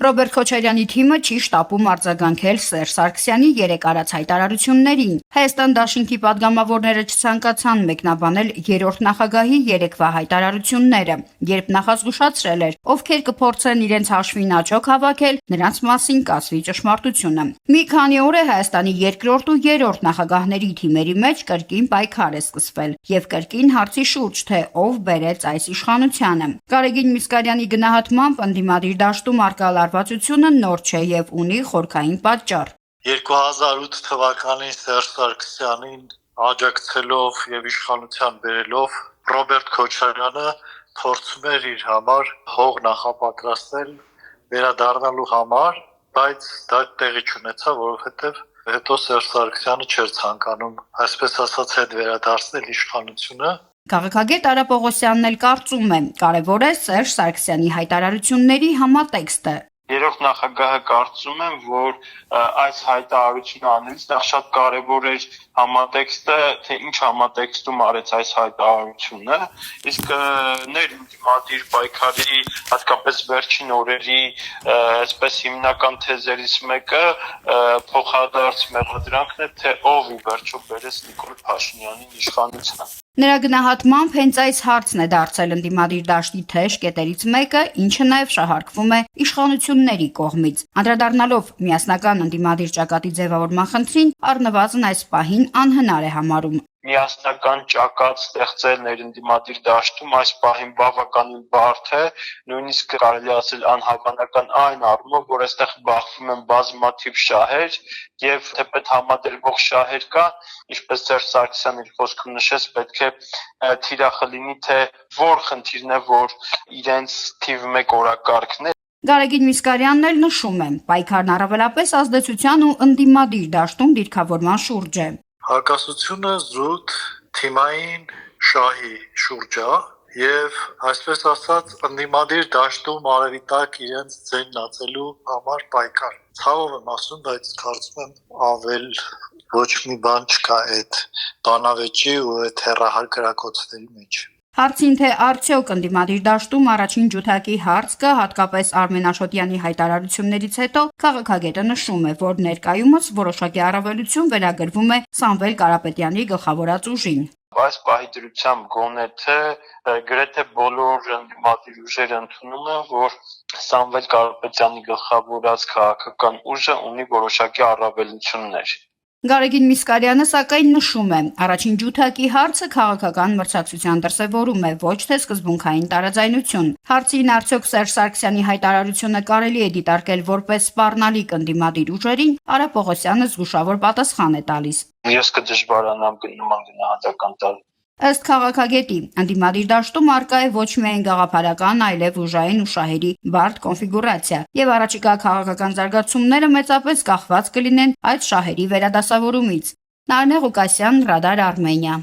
Ռոբերտ Քոչարյանի թիմը չի շտապում արձագանքել Սերժ Սարգսյանի երեկ արած հայտարարություններին։ Հայաստան դաշինքի падգամավորները չցանկացան մեկնաբանել երրորդ նախագահի երեկվա հայտարարությունները, երբ նախազգուշացրել էր, ովքեր կփորձեն իրենց հաշվին աճոք հավաքել, նրանց մասին կասվի ճշմարտությունը։ Մի քանի օր է Հայաստանի երկրորդ ու երրորդ նախագահների թիմերի մեջ կրկին պայքար է սկսվել եւ կրկին հարցի շուրջ, թե ով բերեց այս իշխանությանը։ Գարեգին Միսկարյանի գնահատմամբ ընդդիմադիր դաշտում արկա լարվածությունը նոր չէ եւ ունի խորքային պատճառ։ 2008 թվականին Սերժ Սարգսյանին աջակցելով եւ իշխանության բերելով Ռոբերտ Քոչարյանը փորձում էր իր համար հող նախապատրաստել վերադառնալու համար, բայց դա տեղի չունեցավ, որովհետեւ հետո Սերժ Սարգսյանը չէր ցանկանում, այսպես ասած, հետ վերադարձնել իշխանությունը։ Քաղաքագետ Արա Պողոսյանն էլ կարծում է, կարևոր է Սերժ Սարգսյանի հայտարարությունների համատեքստը։ Երրորդ նախագահը կարծում եմ, որ այս հայտարարությունը անելուց նախ շատ կարևոր էր համատեքստը, թե ինչ համատեքստում արեց այս հայտարարությունը, իսկ ներդիմադիր պայքարի, հատկապես վերջին օրերի այսպես հիմնական թեզերից մեկը փոխադարձ մեղադրանքն է, թե ով ի վերջո բերեց Նիկոլ Փաշինյանին իշխանության։ Նրա գնահատմամբ հենց այս հարցն է դարձել ընդդիմադիր դաշտի թեժ կետերից մեկը, ինչը նաև շահարկվում է իշխանությունների կողմից։ Անդրադառնալով միասնական ընդդիմադիր ճակատի ձևավորման խնդրին, առնվազն այս պահին անհնար է համարում։ Միասնական ճակատ ստեղծել ներընդդիմադիր դաշտում այս պահին բավականին բարդ է, նույնիսկ կարելի ասել անհավանական այն առումով, որ այստեղ բախվում են բազմաթիվ շահեր եւ թեպետ համադրվող շահեր կա, ինչպես Սերժ Սարգսյանն իր խոսքում նշեց, պետք է թիրախը լինի, թե որ խնդիրն է, որ իրենց թիվ 1 օրակարգն է։ Գարեգին Միսկարյանն էլ նշում է, պայքարն առավելապես ազդեցության ու ընդդիմադիր դաշտում դիրքավորման շուրջ է։ Հակասությունը զուտ թիմային շահի շուրջ է եւ այսպես ասած ընդդիմադիր դաշտում արևի տակ իրենց ձենն ածելու համար պայքար։ Ցավով եմ ասում, բայց կարծում եմ ավել ոչ մի բան չկա այդ բանավեճի ու այդ հեռահար գրակոչների մեջ։ Հարցին, թե արդյոք ընդդիմադիր դաշտում առաջին ջութակի հարց կա, հատկապես Արմեն Աշոտյանի հայտարարություններից հետո, քաղաքագետը նշում է, որ ներկայումս որոշակի առավելություն վերագրվում է Սամվել Կարապետյանի գլխավորած ուժին։ Այս պահի դրությամբ գոնե թե գրեթե բոլոր ընդդիմադիր ուժերը ընդունում են, որ Սամվել Կարապետյանի գլխավորած քաղաքական ուժը ունի որոշակի առավելություններ։ Գարեգին Միսկարյանը սակայն նշում է, առաջին ջութակի հարցը քաղաքական մրցակցության դրսևորում է, ոչ թե սկզբունքային տարաձայնություն։ Հարցին արդյոք Սերժ Սարգսյանի հայտարարությունը կարելի է դիտարկել որպես սպառնալիք ընդդիմադիր ուժերին, Արա Պողոսյանը զգուշավոր պատասխան է տալիս։ Ես կդժվարանամ նման գնահատական տալ։ Ըստ քաղաքագետի, ընդդիմադիր դաշտում արկա է ոչ միայն գաղափարական, այլև ուժային ու շահերի բարդ կոնֆիգուրացիա, եւ առաջիկա քաղաքական զարգացումները մեծապես կախված կլինեն այդ շահերի վերադասավորումից։ Նարինե Ղուկասյան, Ռադար Արմենիա։